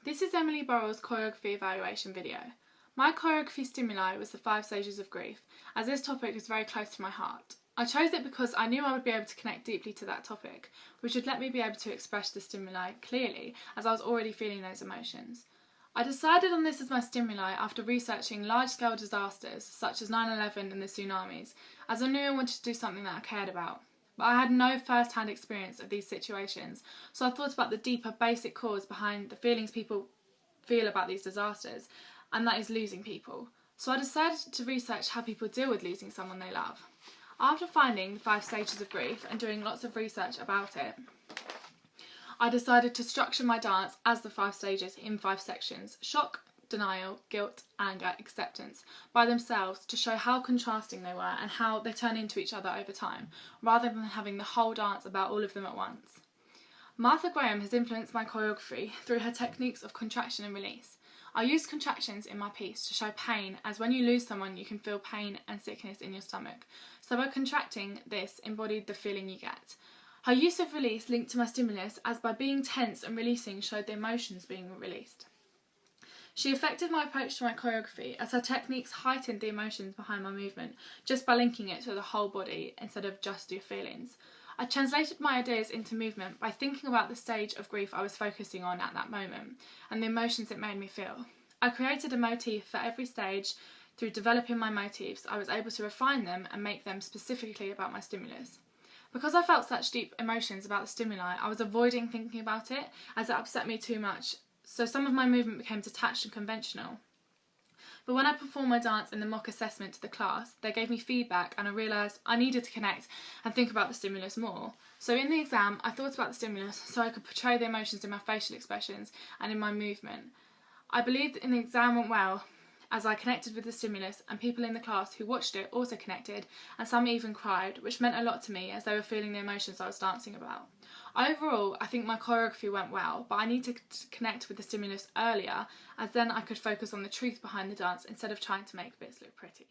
This is Emily Burrell's choreography evaluation video. My choreography stimuli was the 5 stages of grief, as this topic is very close to my heart. I chose it because I knew I would be able to connect deeply to that topic, which would let me be able to express the stimuli clearly, as I was already feeling those emotions. I decided on this as my stimuli after researching large-scale disasters such as 9/11 and the tsunamis, as I knew I wanted to do something that I cared about. But I had no first-hand experience of these situations, so I thought about the deeper basic cause behind the feelings people feel about these disasters, and that is losing people. So I decided to research how people deal with losing someone they love. After finding the 5 stages of grief and doing lots of research about it, I decided to structure my dance as the 5 stages in 5 sections: shock, denial, guilt, anger, acceptance, by themselves, to show how contrasting they were and how they turn into each other over time, rather than having the whole dance about all of them at once. Martha Graham has influenced my choreography through her techniques of contraction and release. I used contractions in my piece to show pain, as when you lose someone you can feel pain and sickness in your stomach, so by contracting this embodied the feeling you get. Her use of release linked to my stimulus, as by being tense and releasing showed the emotions being released. She affected my approach to my choreography, as her techniques heightened the emotions behind my movement just by linking it to the whole body instead of just your feelings. I translated my ideas into movement by thinking about the stage of grief I was focusing on at that moment and the emotions it made me feel. I created a motif for every stage. Through developing my motifs, I was able to refine them and make them specifically about my stimulus. Because I felt such deep emotions about the stimuli, I was avoiding thinking about it, as it upset me too much, so some of my movement became detached and conventional. But when I performed my dance in the mock assessment to the class, they gave me feedback and I realised I needed to connect and think about the stimulus more. So in the exam, I thought about the stimulus so I could portray the emotions in my facial expressions and in my movement. I believe that the exam went well, as I connected with the stimulus, and people in the class who watched it also connected, and some even cried, which meant a lot to me as they were feeling the emotions I was dancing about. Overall, I think my choreography went well, but I need to connect with the stimulus earlier, as then I could focus on the truth behind the dance instead of trying to make bits look pretty.